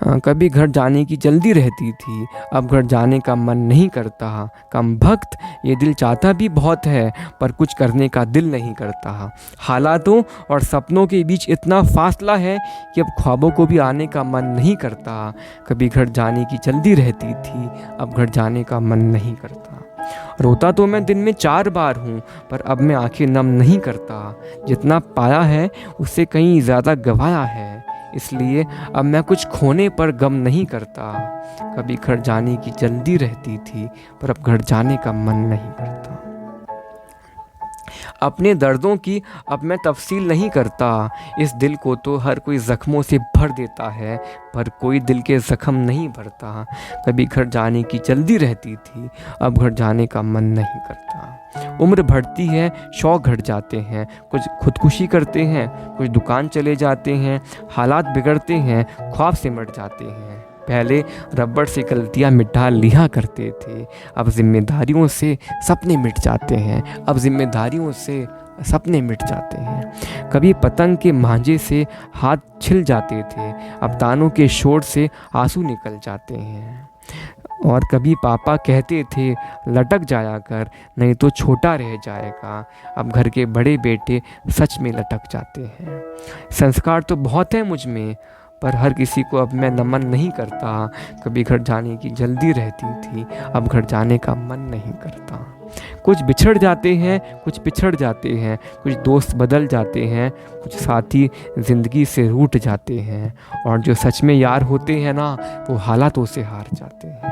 कभी घर जाने की जल्दी रहती थी, अब घर जाने का मन नहीं करता। कम भक्त, ये दिल चाहता भी बहुत है पर कुछ करने का दिल नहीं करता। हालातों और सपनों के बीच इतना फासला है कि अब ख्वाबों को भी आने का मन नहीं करता। कभी घर जाने की जल्दी रहती थी, अब घर जाने का मन नहीं करता। रोता तो मैं दिन में 4 बार हूँ, पर अब मैं आंखें नम नहीं करता। जितना पाया है उससे कहीं ज़्यादा गंवाया है, इसलिए अब मैं कुछ खोने पर गम नहीं करता। कभी घर जाने की जल्दी रहती थी, पर अब घर जाने का मन नहीं करता। अपने दर्दों की अब मैं तफसील नहीं करता। इस दिल को तो हर कोई ज़ख्मों से भर देता है, पर कोई दिल के ज़ख्म नहीं भरता। कभी घर जाने की जल्दी रहती थी, अब घर जाने का मन नहीं करता। उम्र बढ़ती है, शौक़ घट जाते हैं, कुछ खुदकुशी करते हैं, कुछ दुकान चले जाते हैं, हालात बिगड़ते हैं, ख्वाब सिमट जाते हैं। पहले रबड़ से गलतियाँ मिटा लिया करते थे, अब जिम्मेदारियों से सपने मिट जाते हैं, अब जिम्मेदारियों से सपने मिट जाते हैं। कभी पतंग के मांझे से हाथ छिल जाते थे, अब तानों के शोर से आंसू निकल जाते हैं। और कभी पापा कहते थे लटक जाया कर, नहीं तो छोटा रह जाएगा, अब घर के बड़े बेटे सच में लटक जाते हैं। संस्कार तो बहुत है मुझ में, पर हर किसी को अब मैं नमन नहीं करता। कभी घर जाने की जल्दी रहती थी, अब घर जाने का मन नहीं करता। कुछ बिछड़ जाते हैं, कुछ पिछड़ जाते हैं, कुछ दोस्त बदल जाते हैं, कुछ साथी ज़िंदगी से रूठ जाते हैं, और जो सच में यार होते हैं ना, वो हालातों से हार जाते हैं।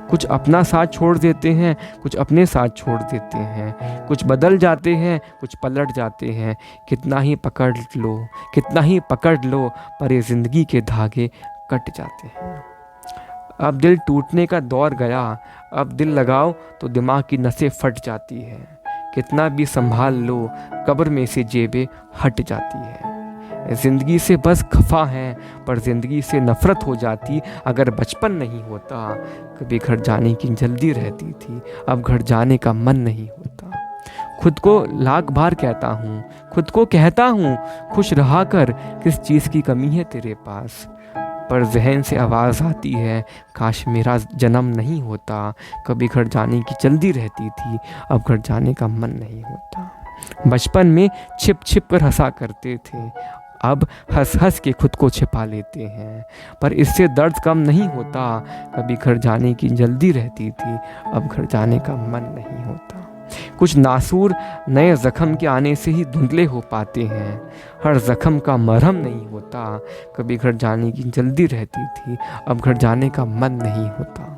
कुछ अपना साथ छोड़ देते हैं, कुछ अपने साथ छोड़ देते हैं, कुछ बदल जाते हैं, कुछ पलट जाते हैं। कितना ही पकड़ लो, कितना ही पकड़ लो, पर ये ज़िंदगी के धागे कट जाते हैं। अब दिल टूटने का दौर गया, अब दिल लगाओ तो दिमाग की नसें फट जाती है। कितना भी संभाल लो, कब्र में से जेबें हट जाती है। ज़िंदगी से बस खफा हैं, पर ज़िंदगी से नफ़रत हो जाती अगर बचपन नहीं होता। कभी घर जाने की जल्दी रहती थी, अब घर जाने का मन नहीं होता। खुद को लाख बार कहता हूँ, खुद को कहता हूँ, खुश रहा कर, किस चीज़ की कमी है तेरे पास। पर जहन से आवाज़ आती है, काश मेरा जन्म नहीं होता। कभी घर जाने की जल्दी रहती थी, अब घर जाने का मन नहीं होता। बचपन में छिप छिप कर हंसा करते थे, अब हंस हंस के खुद को छिपा लेते हैं, पर इससे दर्द कम नहीं होता। कभी घर जाने की जल्दी रहती थी, अब घर जाने का मन नहीं होता। कुछ नासूर नए ज़ख्म के आने से ही धुंधले हो पाते हैं, हर ज़ख्म का मरहम नहीं होता। कभी घर जाने की जल्दी रहती थी, अब घर जाने का मन नहीं होता।